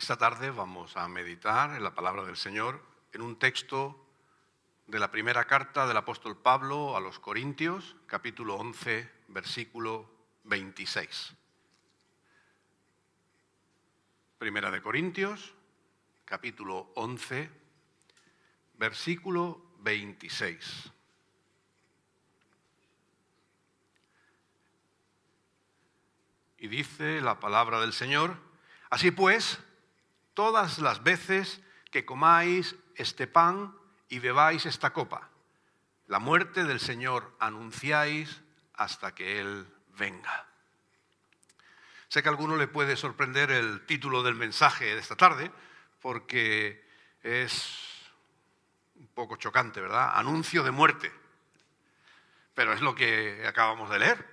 Esta tarde vamos a meditar en la palabra del Señor en un texto de la primera carta del apóstol Pablo a los Corintios, capítulo 11, versículo 26. Primera de Corintios, capítulo 11, versículo 26. Y dice la palabra del Señor: así pues, todas las veces que comáis este pan y bebáis esta copa, la muerte del Señor anunciáis hasta que Él venga. Sé que a alguno le puede sorprender el título del mensaje de esta tarde, porque es un poco chocante, ¿verdad? Anuncio de muerte. Pero es lo que acabamos de leer.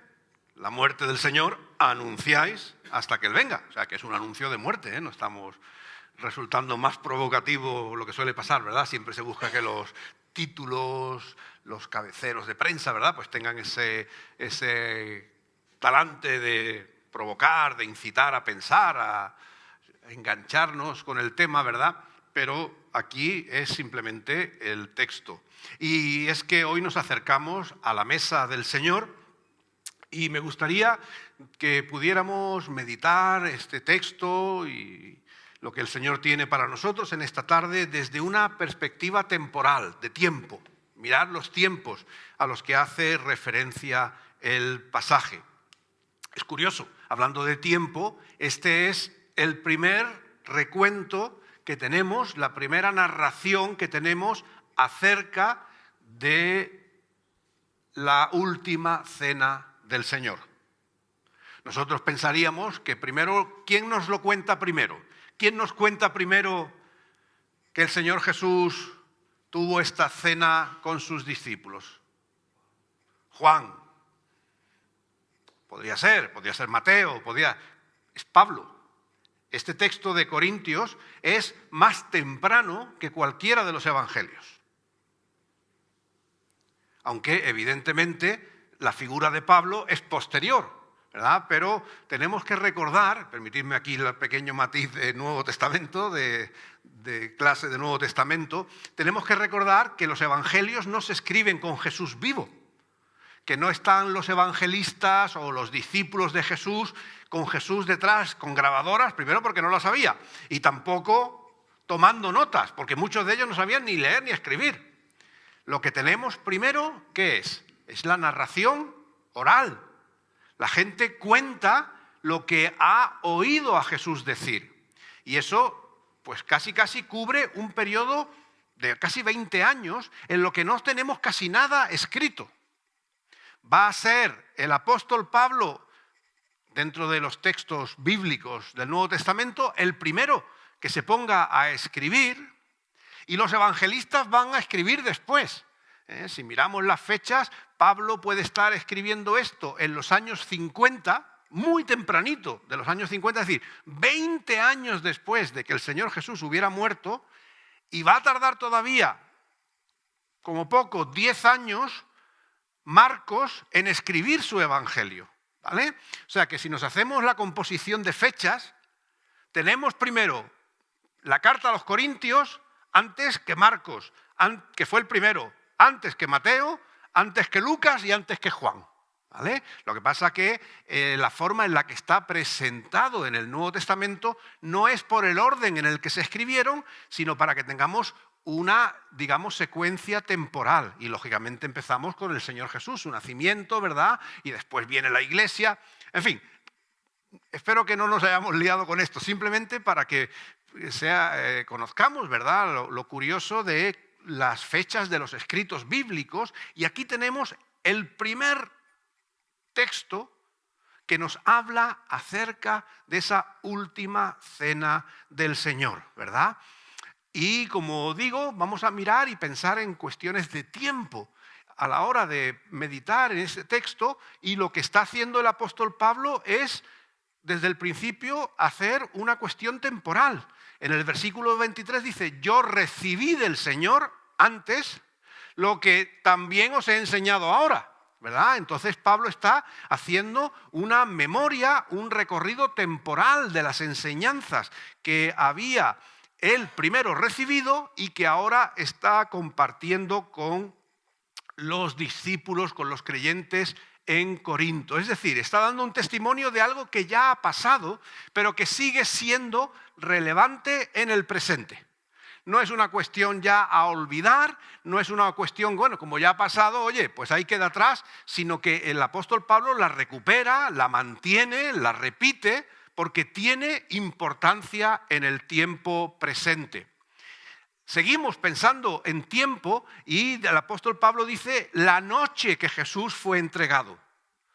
La muerte del Señor anunciáis hasta que Él venga. O sea, que es un anuncio de muerte, ¿eh? No estamos resultando más provocativo lo que suele pasar, ¿verdad? Siempre se busca que los títulos, los cabeceros de prensa, ¿verdad?, pues tengan ese talante de provocar, de incitar a pensar, a engancharnos con el tema, ¿verdad? Pero aquí es simplemente el texto. Y es que hoy nos acercamos a la mesa del Señor y me gustaría que pudiéramos meditar este texto y lo que el Señor tiene para nosotros en esta tarde desde una perspectiva temporal, de tiempo. Mirar los tiempos a los que hace referencia el pasaje. Es curioso, hablando de tiempo, este es el primer recuento que tenemos, la primera narración que tenemos acerca de la última cena del Señor. Nosotros pensaríamos que primero, ¿quién nos lo cuenta primero? ¿Quién nos cuenta primero que el Señor Jesús tuvo esta cena con sus discípulos? Juan. Podría ser Mateo, es Pablo. Este texto de Corintios es más temprano que cualquiera de los evangelios. Aunque evidentemente la figura de Pablo es posterior, ¿verdad? Pero tenemos que recordar, permitidme aquí el pequeño matiz de Nuevo Testamento, de clase de Nuevo Testamento, tenemos que recordar que los evangelios no se escriben con Jesús vivo, que no están los evangelistas o los discípulos de Jesús con Jesús detrás, con grabadoras, primero porque no las había, y tampoco tomando notas, porque muchos de ellos no sabían ni leer ni escribir. Lo que tenemos primero, ¿qué es? Es la narración oral. La gente cuenta lo que ha oído a Jesús decir. Y eso, pues casi cubre un periodo de casi 20 años en lo que no tenemos casi nada escrito. Va a ser el apóstol Pablo, dentro de los textos bíblicos del Nuevo Testamento, el primero que se ponga a escribir, y los evangelistas van a escribir después. Si miramos las fechas, Pablo puede estar escribiendo esto en los años 50, muy tempranito de los años 50, es decir, 20 años después de que el Señor Jesús hubiera muerto, y va a tardar todavía, como poco, 10 años, Marcos en escribir su evangelio, ¿vale? O sea que si nos hacemos la composición de fechas, tenemos primero la carta a los Corintios antes que Marcos, que fue el primero, antes que Mateo, antes que Lucas y antes que Juan, ¿vale? Lo que pasa que la forma en la que está presentado en el Nuevo Testamento no es por el orden en el que se escribieron, sino para que tengamos una, digamos, secuencia temporal. Y lógicamente empezamos con el Señor Jesús, su nacimiento, ¿verdad? Y después viene la iglesia. En fin, espero que no nos hayamos liado con esto, simplemente para que conozcamos, ¿verdad?, lo curioso de las fechas de los escritos bíblicos. Y aquí tenemos el primer texto que nos habla acerca de esa última cena del Señor, ¿verdad? Y como digo, vamos a mirar y pensar en cuestiones de tiempo a la hora de meditar en ese texto, y lo que está haciendo el apóstol Pablo es, desde el principio, hacer una cuestión temporal. En el versículo 23 dice: yo recibí del Señor antes lo que también os he enseñado ahora. ¿verdad? Entonces Pablo está haciendo una memoria, un recorrido temporal de las enseñanzas que había él primero recibido y que ahora está compartiendo con los discípulos, con los creyentes en Corinto. Es decir, está dando un testimonio de algo que ya ha pasado, pero que sigue siendo relevante en el presente. No es una cuestión ya a olvidar, no es una cuestión, bueno, como ya ha pasado, oye, pues ahí queda atrás, sino que el apóstol Pablo la recupera, la mantiene, la repite, porque tiene importancia en el tiempo presente. Seguimos pensando en tiempo y el apóstol Pablo dice la noche que Jesús fue entregado.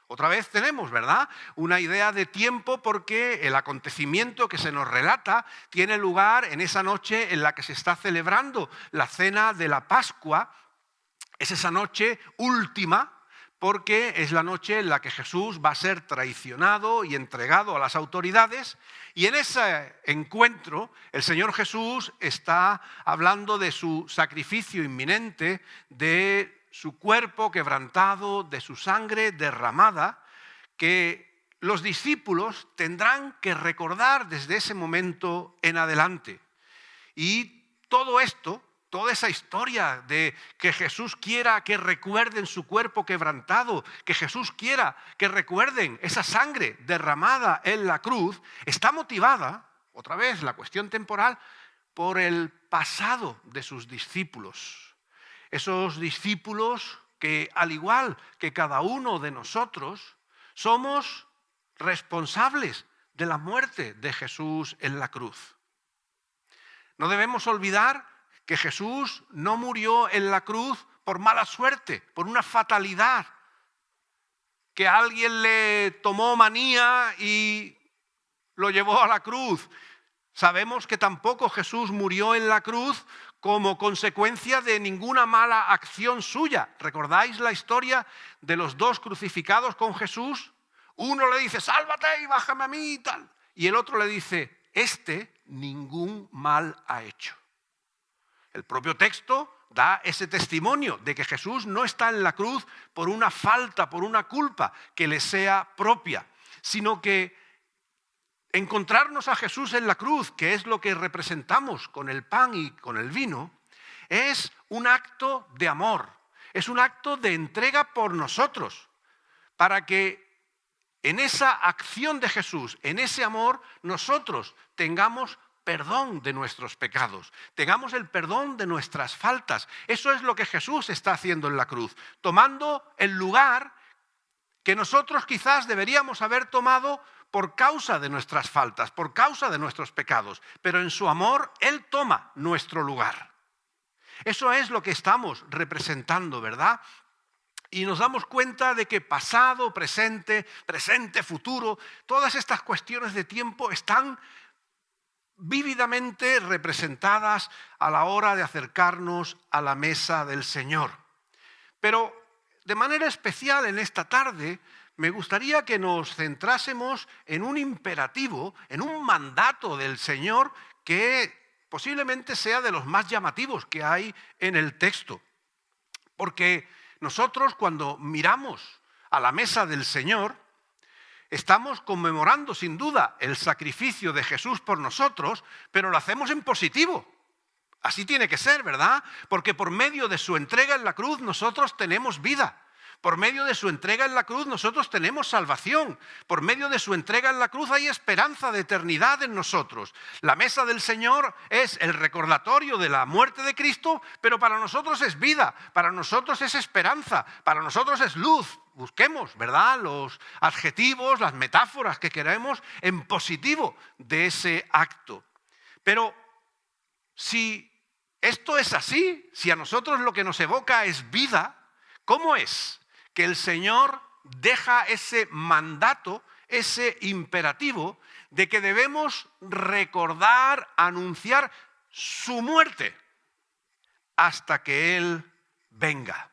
Otra vez tenemos, ¿verdad?, una idea de tiempo porque el acontecimiento que se nos relata tiene lugar en esa noche en la que se está celebrando la cena de la Pascua. Es esa noche última porque es la noche en la que Jesús va a ser traicionado y entregado a las autoridades. Y en ese encuentro el Señor Jesús está hablando de su sacrificio inminente, de su cuerpo quebrantado, de su sangre derramada, que los discípulos tendrán que recordar desde ese momento en adelante. Y todo esto, toda esa historia de que Jesús quiera que recuerden su cuerpo quebrantado, que Jesús quiera que recuerden esa sangre derramada en la cruz, está motivada, otra vez la cuestión temporal, por el pasado de sus discípulos. Esos discípulos que, al igual que cada uno de nosotros, somos responsables de la muerte de Jesús en la cruz. No debemos olvidar que Jesús no murió en la cruz por mala suerte, por una fatalidad, que alguien le tomó manía y lo llevó a la cruz. Sabemos que tampoco Jesús murió en la cruz como consecuencia de ninguna mala acción suya. ¿Recordáis la historia de los dos crucificados con Jesús? Uno le dice, sálvate y bájame a mí y tal. Y el otro le dice, ningún mal ha hecho. El propio texto da ese testimonio de que Jesús no está en la cruz por una falta, por una culpa que le sea propia, sino que encontrarnos a Jesús en la cruz, que es lo que representamos con el pan y con el vino, es un acto de amor, es un acto de entrega por nosotros, para que en esa acción de Jesús, en ese amor, nosotros tengamos perdón de nuestros pecados, tengamos el perdón de nuestras faltas. Eso es lo que Jesús está haciendo en la cruz, tomando el lugar que nosotros quizás deberíamos haber tomado por causa de nuestras faltas, por causa de nuestros pecados, pero en su amor Él toma nuestro lugar. Eso es lo que estamos representando, ¿verdad? Y nos damos cuenta de que pasado, presente, futuro, todas estas cuestiones de tiempo están vívidamente representadas a la hora de acercarnos a la mesa del Señor. Pero de manera especial en esta tarde me gustaría que nos centrásemos en un imperativo, en un mandato del Señor que posiblemente sea de los más llamativos que hay en el texto. Porque nosotros cuando miramos a la mesa del Señor, estamos conmemorando sin duda el sacrificio de Jesús por nosotros, pero lo hacemos en positivo. Así tiene que ser, ¿verdad? Porque por medio de su entrega en la cruz nosotros tenemos vida. Por medio de su entrega en la cruz nosotros tenemos salvación. Por medio de su entrega en la cruz hay esperanza de eternidad en nosotros. La mesa del Señor es el recordatorio de la muerte de Cristo, pero para nosotros es vida, para nosotros es esperanza, para nosotros es luz. Busquemos, ¿verdad?, los adjetivos, las metáforas que queremos en positivo de ese acto. Pero si esto es así, si a nosotros lo que nos evoca es vida, ¿cómo es que el Señor deja ese mandato, ese imperativo de que debemos recordar, anunciar su muerte hasta que Él venga?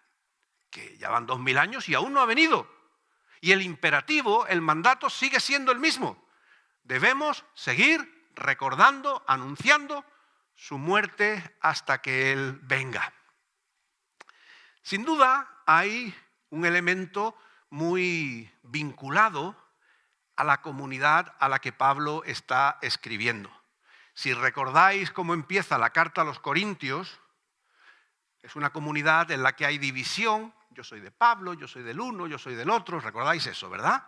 Que ya van 2000 años y aún no ha venido. Y el imperativo, el mandato sigue siendo el mismo. Debemos seguir recordando, anunciando su muerte hasta que Él venga. Sin duda hay un elemento muy vinculado a la comunidad a la que Pablo está escribiendo. Si recordáis cómo empieza la carta a los Corintios, es una comunidad en la que hay división. Yo soy de Pablo, yo soy del uno, yo soy del otro. ¿Recordáis eso, verdad?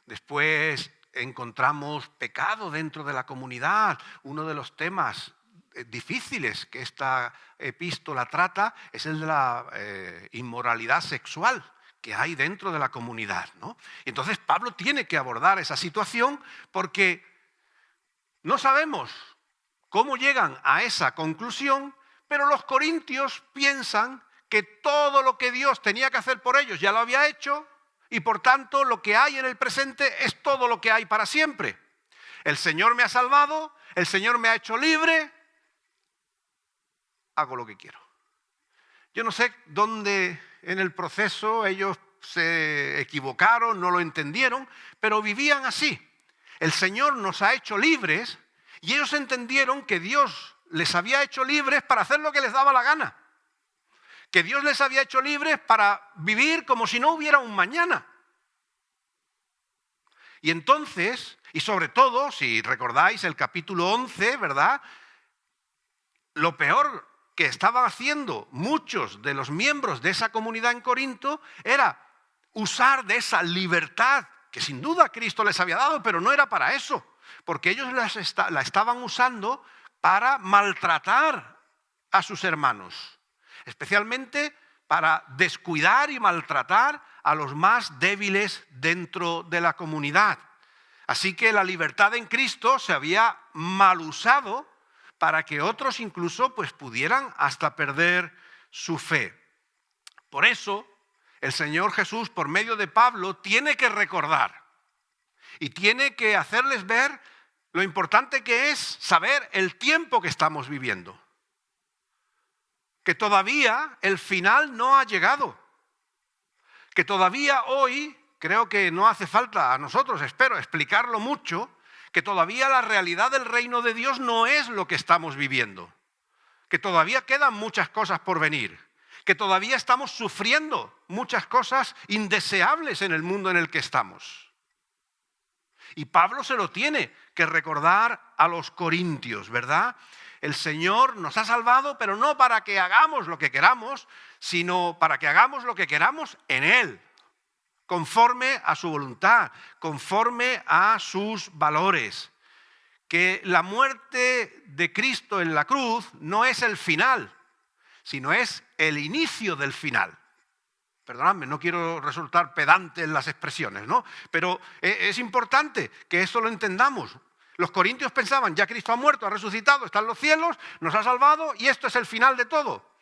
Después encontramos pecado dentro de la comunidad. Uno de los temas difíciles que esta epístola trata es el de la inmoralidad sexual que hay dentro de la comunidad, ¿no? Entonces Pablo tiene que abordar esa situación porque no sabemos cómo llegan a esa conclusión, pero los corintios piensan que todo lo que Dios tenía que hacer por ellos ya lo había hecho y por tanto lo que hay en el presente es todo lo que hay para siempre. El Señor me ha salvado, el Señor me ha hecho libre, hago lo que quiero. Yo no sé dónde en el proceso ellos se equivocaron, no lo entendieron, pero vivían así. El Señor nos ha hecho libres y ellos entendieron que Dios les había hecho libres para hacer lo que les daba la gana. Que Dios les había hecho libres para vivir como si no hubiera un mañana. Y entonces, y sobre todo, si recordáis el capítulo 11, ¿verdad? Lo peor que estaban haciendo muchos de los miembros de esa comunidad en Corinto era usar de esa libertad que sin duda Cristo les había dado, pero no era para eso, porque ellos la estaban usando para maltratar a sus hermanos, especialmente para descuidar y maltratar a los más débiles dentro de la comunidad. Así que la libertad en Cristo se había mal usado para que otros incluso pues, pudieran hasta perder su fe. Por eso, el Señor Jesús, por medio de Pablo, tiene que recordar y tiene que hacerles ver lo importante que es saber el tiempo que estamos viviendo. Que todavía el final no ha llegado. Que todavía hoy, creo que no hace falta a nosotros, espero, explicarlo mucho, que todavía la realidad del reino de Dios no es lo que estamos viviendo, que todavía quedan muchas cosas por venir, que todavía estamos sufriendo muchas cosas indeseables en el mundo en el que estamos. Y Pablo se lo tiene que recordar a los corintios, ¿verdad? El Señor nos ha salvado, pero no para que hagamos lo que queramos, sino para que hagamos lo que queramos en Él, conforme a su voluntad, conforme a sus valores. Que la muerte de Cristo en la cruz no es el final, sino es el inicio del final. Perdonadme, no quiero resultar pedante en las expresiones, ¿no? Pero es importante que esto lo entendamos. Los corintios pensaban, ya Cristo ha muerto, ha resucitado, está en los cielos, nos ha salvado y esto es el final de todo.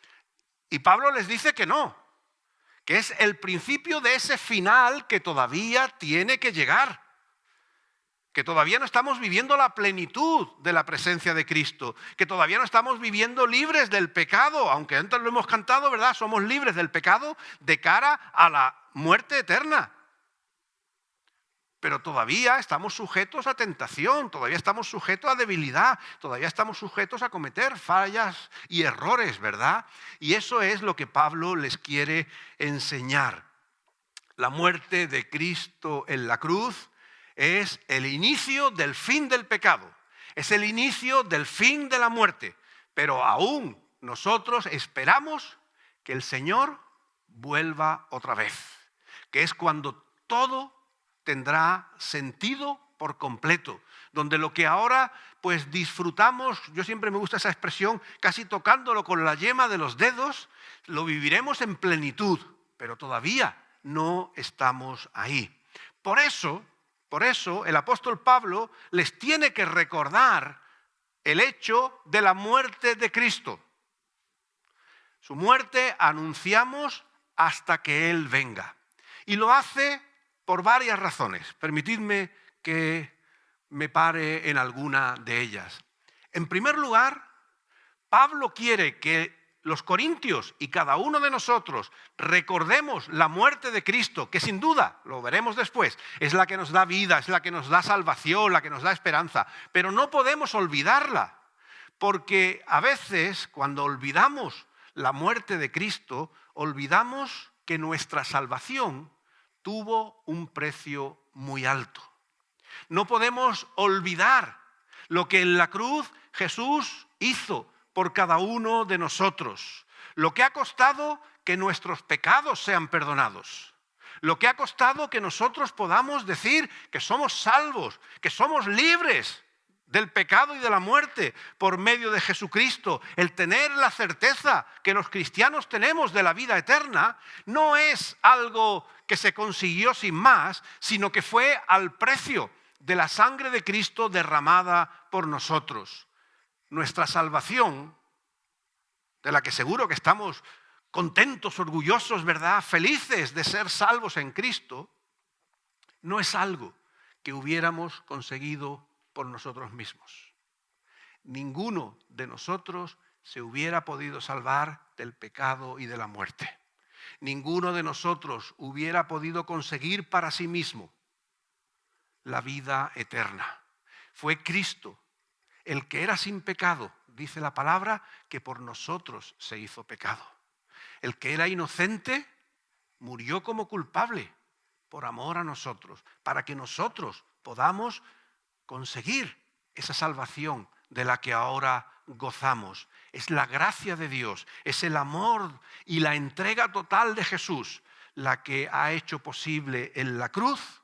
Y Pablo les dice que no, que es el principio de ese final que todavía tiene que llegar, que todavía no estamos viviendo la plenitud de la presencia de Cristo, que todavía no estamos viviendo libres del pecado, aunque antes lo hemos cantado, ¿verdad? Somos libres del pecado de cara a la muerte eterna. Pero todavía estamos sujetos a tentación, todavía estamos sujetos a debilidad, todavía estamos sujetos a cometer fallas y errores, ¿verdad? Y eso es lo que Pablo les quiere enseñar. La muerte de Cristo en la cruz es el inicio del fin del pecado, es el inicio del fin de la muerte, pero aún nosotros esperamos que el Señor vuelva otra vez, que es cuando todo tendrá sentido por completo, donde lo que ahora pues disfrutamos, yo siempre me gusta esa expresión, casi tocándolo con la yema de los dedos, lo viviremos en plenitud, pero todavía no estamos ahí. Por eso el apóstol Pablo les tiene que recordar el hecho de la muerte de Cristo. Su muerte anunciamos hasta que Él venga. Y lo hace por varias razones. Permitidme que me pare en alguna de ellas. En primer lugar, Pablo quiere que los corintios y cada uno de nosotros recordemos la muerte de Cristo, que sin duda, lo veremos después, es la que nos da vida, es la que nos da salvación, la que nos da esperanza. Pero no podemos olvidarla, porque a veces cuando olvidamos la muerte de Cristo, olvidamos que nuestra salvación tuvo un precio muy alto. No podemos olvidar lo que en la cruz Jesús hizo por cada uno de nosotros, lo que ha costado que nuestros pecados sean perdonados, lo que ha costado que nosotros podamos decir que somos salvos, que somos libres del pecado y de la muerte por medio de Jesucristo. El tener la certeza que los cristianos tenemos de la vida eterna no es algo que se consiguió sin más, sino que fue al precio de la sangre de Cristo derramada por nosotros. Nuestra salvación, de la que seguro que estamos contentos, orgullosos, ¿verdad?, felices de ser salvos en Cristo, no es algo que hubiéramos conseguido por nosotros mismos. Ninguno de nosotros se hubiera podido salvar del pecado y de la muerte. Ninguno de nosotros hubiera podido conseguir para sí mismo la vida eterna. Fue Cristo, el que era sin pecado, dice la palabra, que por nosotros se hizo pecado. El que era inocente murió como culpable por amor a nosotros, para que nosotros podamos conseguir esa salvación de la que ahora gozamos. Es la gracia de Dios, es el amor y la entrega total de Jesús la que ha hecho posible en la cruz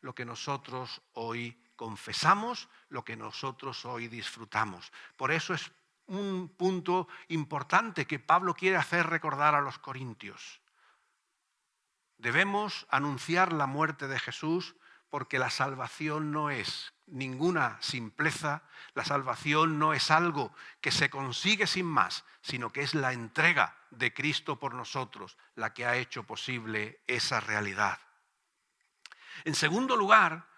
lo que nosotros hoy confesamos, lo que nosotros hoy disfrutamos. Por eso es un punto importante que Pablo quiere hacer recordar a los corintios. Debemos anunciar la muerte de Jesús porque la salvación no es ninguna simpleza, la salvación no es algo que se consigue sin más, sino que es la entrega de Cristo por nosotros la que ha hecho posible esa realidad. En segundo lugar,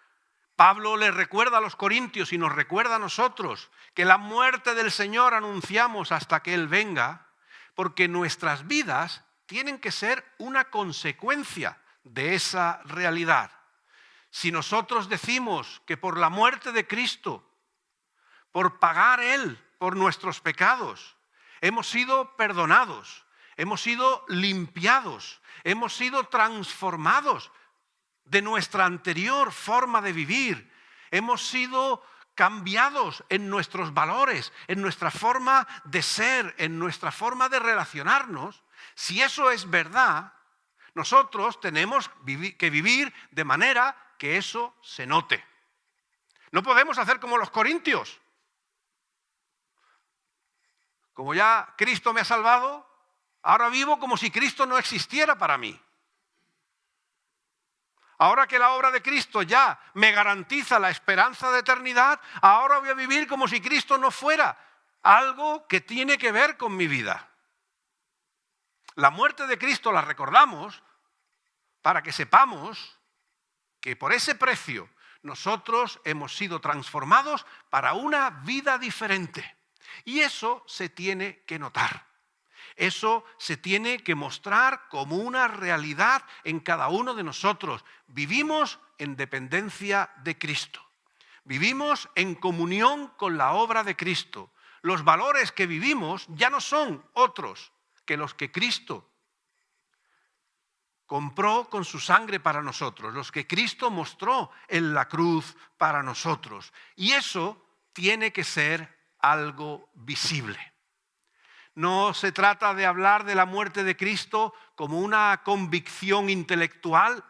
Pablo le recuerda a los corintios y nos recuerda a nosotros que la muerte del Señor anunciamos hasta que Él venga, porque nuestras vidas tienen que ser una consecuencia de esa realidad. Si nosotros decimos que por la muerte de Cristo, por pagar Él por nuestros pecados, hemos sido perdonados, hemos sido limpiados, hemos sido transformados de nuestra anterior forma de vivir, hemos sido cambiados en nuestros valores, en nuestra forma de ser, en nuestra forma de relacionarnos, si eso es verdad, nosotros tenemos que vivir de manera que eso se note. No podemos hacer como los corintios. Como ya Cristo me ha salvado, ahora vivo como si Cristo no existiera para mí. Ahora que la obra de Cristo ya me garantiza la esperanza de eternidad, ahora voy a vivir como si Cristo no fuera algo que tiene que ver con mi vida. La muerte de Cristo la recordamos para que sepamos que por ese precio nosotros hemos sido transformados para una vida diferente. Y eso se tiene que notar. Eso se tiene que mostrar como una realidad en cada uno de nosotros. Vivimos en dependencia de Cristo. Vivimos en comunión con la obra de Cristo. Los valores que vivimos ya no son otros que los que Cristo compró con su sangre para nosotros, los que Cristo mostró en la cruz para nosotros. Y eso tiene que ser algo visible. No se trata de hablar de la muerte de Cristo como una convicción intelectual.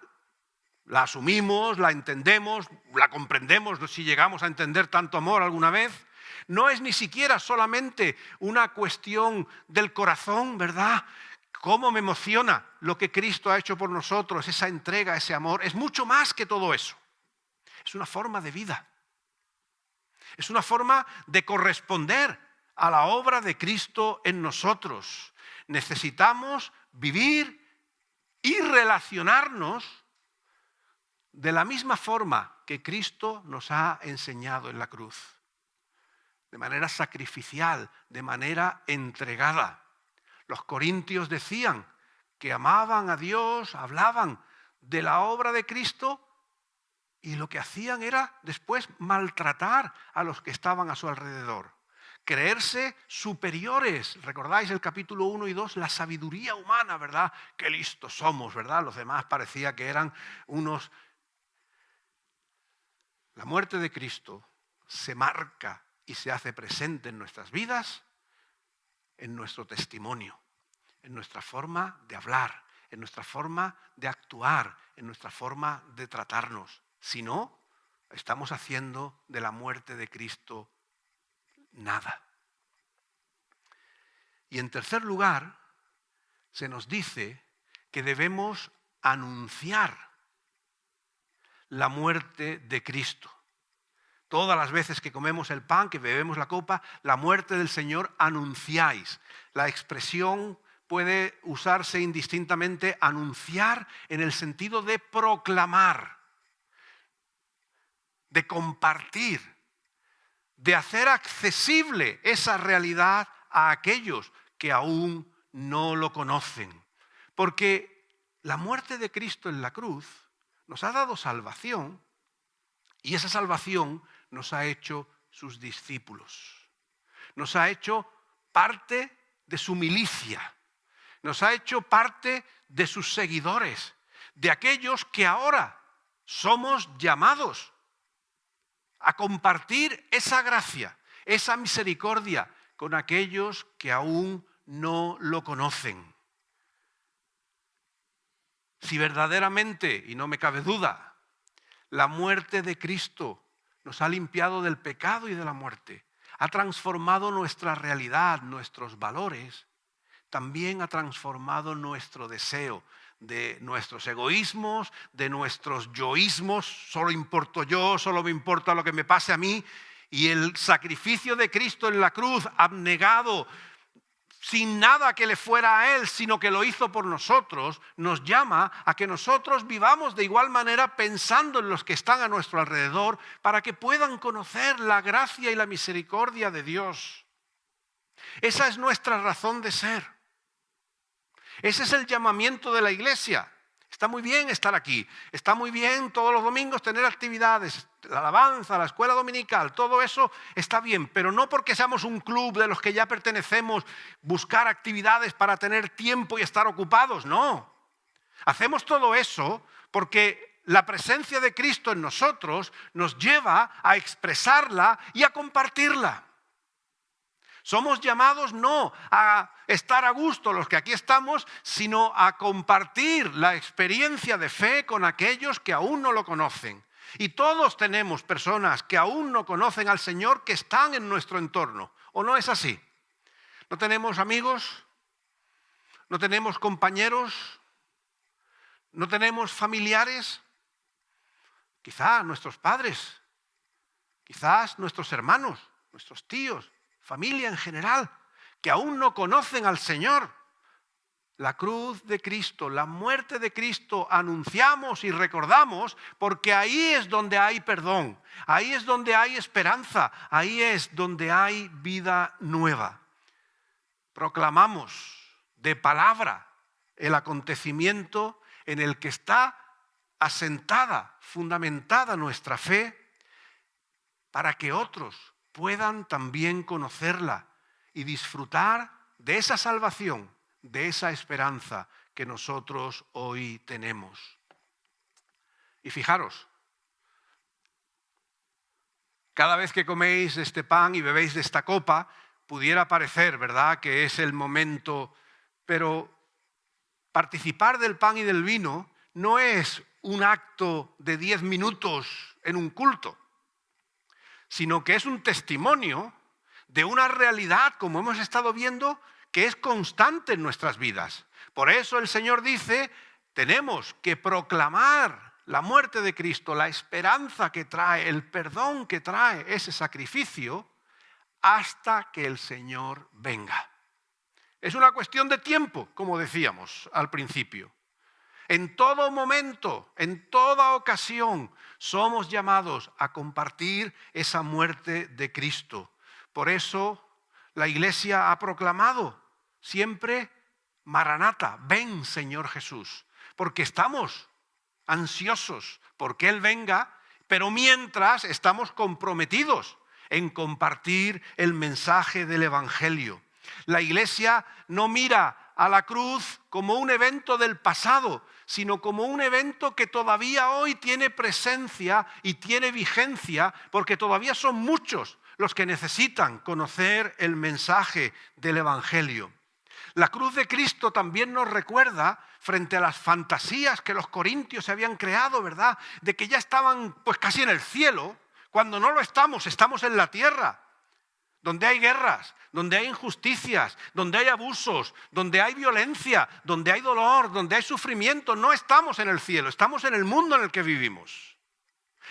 La asumimos, la entendemos, la comprendemos si llegamos a entender tanto amor alguna vez. No es ni siquiera solamente una cuestión del corazón, ¿verdad? Cómo me emociona lo que Cristo ha hecho por nosotros, esa entrega, ese amor. Es mucho más que todo eso. Es una forma de vida. Es una forma de corresponder a la obra de Cristo en nosotros. Necesitamos vivir y relacionarnos de la misma forma que Cristo nos ha enseñado en la cruz. De manera sacrificial, de manera entregada. Los corintios decían que amaban a Dios, hablaban de la obra de Cristo y lo que hacían era después maltratar a los que estaban a su alrededor. creerse superiores. ¿Recordáis el capítulo 1 y 2? La sabiduría humana, ¿verdad? Qué listos somos, ¿verdad? Los demás parecía que eran unos... La muerte de Cristo se marca y se hace presente en nuestras vidas, en nuestro testimonio, en nuestra forma de hablar, en nuestra forma de actuar, en nuestra forma de tratarnos. Si no, estamos haciendo de la muerte de Cristo nada. Y en tercer lugar, se nos dice que debemos anunciar la muerte de Cristo. Todas las veces que comemos el pan, que bebemos la copa, la muerte del Señor anunciáis. La expresión puede usarse indistintamente, anunciar en el sentido de proclamar, de compartir, de hacer accesible esa realidad a aquellos que aún no lo conocen. Porque la muerte de Cristo en la cruz nos ha dado salvación y esa salvación nos ha hecho sus discípulos. Nos ha hecho parte de su milicia. Nos ha hecho parte de sus seguidores, de aquellos que ahora somos llamados a compartir esa gracia, esa misericordia con aquellos que aún no lo conocen. Si verdaderamente, y no me cabe duda, la muerte de Cristo nos ha limpiado del pecado y de la muerte, ha transformado nuestra realidad, nuestros valores, también ha transformado nuestro deseo de nuestros egoísmos, de nuestros yoísmos, solo importo yo, solo me importa lo que me pase a mí, y el sacrificio de Cristo en la cruz, abnegado, sin nada que le fuera a Él, sino que lo hizo por nosotros, nos llama a que nosotros vivamos de igual manera pensando en los que están a nuestro alrededor para que puedan conocer la gracia y la misericordia de Dios. Esa es nuestra razón de ser. Ese es el llamamiento de la iglesia. Está muy bien estar aquí, está muy bien todos los domingos tener actividades, la alabanza, la escuela dominical, todo eso está bien, pero no porque seamos un club de los que ya pertenecemos, buscar actividades para tener tiempo y estar ocupados, no. Hacemos todo eso porque la presencia de Cristo en nosotros nos lleva a expresarla y a compartirla. Somos llamados no a estar a gusto los que aquí estamos, sino a compartir la experiencia de fe con aquellos que aún no lo conocen. Y todos tenemos personas que aún no conocen al Señor que están en nuestro entorno. ¿O no es así? ¿No tenemos amigos? ¿No tenemos compañeros? ¿No tenemos familiares? Quizás nuestros padres, quizás nuestros hermanos, nuestros tíos, familia en general, que aún no conocen al Señor. La cruz de Cristo, la muerte de Cristo anunciamos y recordamos porque ahí es donde hay perdón, ahí es donde hay esperanza, ahí es donde hay vida nueva. Proclamamos de palabra el acontecimiento en el que está asentada, fundamentada nuestra fe, para que otros puedan también conocerla y disfrutar de esa salvación, de esa esperanza que nosotros hoy tenemos. Y fijaros, cada vez que coméis este pan y bebéis de esta copa, pudiera parecer, ¿verdad?, que es el momento, pero participar del pan y del vino no es un acto de 10 minutos en un culto, sino que es un testimonio de una realidad, como hemos estado viendo, que es constante en nuestras vidas. Por eso el Señor dice, tenemos que proclamar la muerte de Cristo, la esperanza que trae, el perdón que trae ese sacrificio, hasta que el Señor venga. Es una cuestión de tiempo, como decíamos al principio. En todo momento, en toda ocasión, somos llamados a compartir esa muerte de Cristo. Por eso la Iglesia ha proclamado siempre, Maranata, ven Señor Jesús, porque estamos ansiosos porque Él venga, pero mientras estamos comprometidos en compartir el mensaje del Evangelio. La Iglesia no mira a la cruz como un evento del pasado, sino como un evento que todavía hoy tiene presencia y tiene vigencia, porque todavía son muchos los que necesitan conocer el mensaje del Evangelio. La cruz de Cristo también nos recuerda, frente a las fantasías que los corintios se habían creado, ¿verdad?, de que ya estaban pues casi en el cielo, cuando no lo estamos, estamos en la tierra, donde hay guerras, donde hay injusticias, donde hay abusos, donde hay violencia, donde hay dolor, donde hay sufrimiento. No estamos en el cielo, estamos en el mundo en el que vivimos.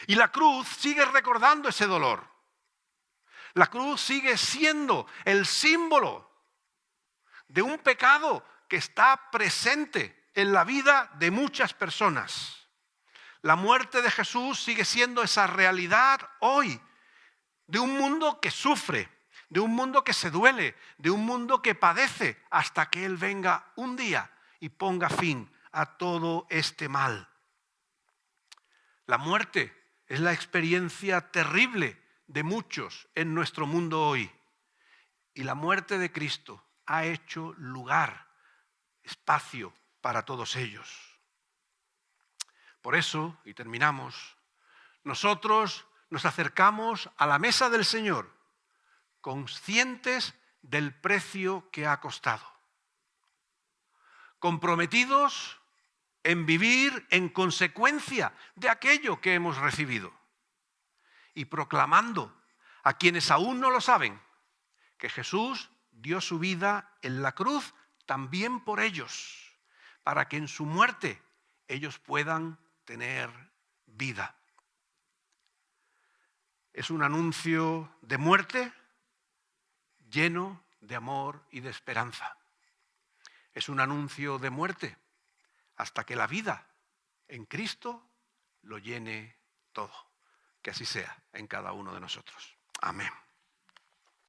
Y la cruz sigue recordando ese dolor. La cruz sigue siendo el símbolo de un pecado que está presente en la vida de muchas personas. La muerte de Jesús sigue siendo esa realidad hoy de un mundo que sufre, de un mundo que se duele, de un mundo que padece, hasta que Él venga un día y ponga fin a todo este mal. La muerte es la experiencia terrible de muchos en nuestro mundo hoy. Y la muerte de Cristo ha hecho lugar, espacio para todos ellos. Por eso, y terminamos, nosotros nos acercamos a la mesa del Señor conscientes del precio que ha costado, comprometidos en vivir en consecuencia de aquello que hemos recibido y proclamando a quienes aún no lo saben que Jesús dio su vida en la cruz también por ellos, para que en su muerte ellos puedan tener vida. Es un anuncio de muerte lleno de amor y de esperanza. Es un anuncio de muerte hasta que la vida en Cristo lo llene todo. Que así sea en cada uno de nosotros. Amén.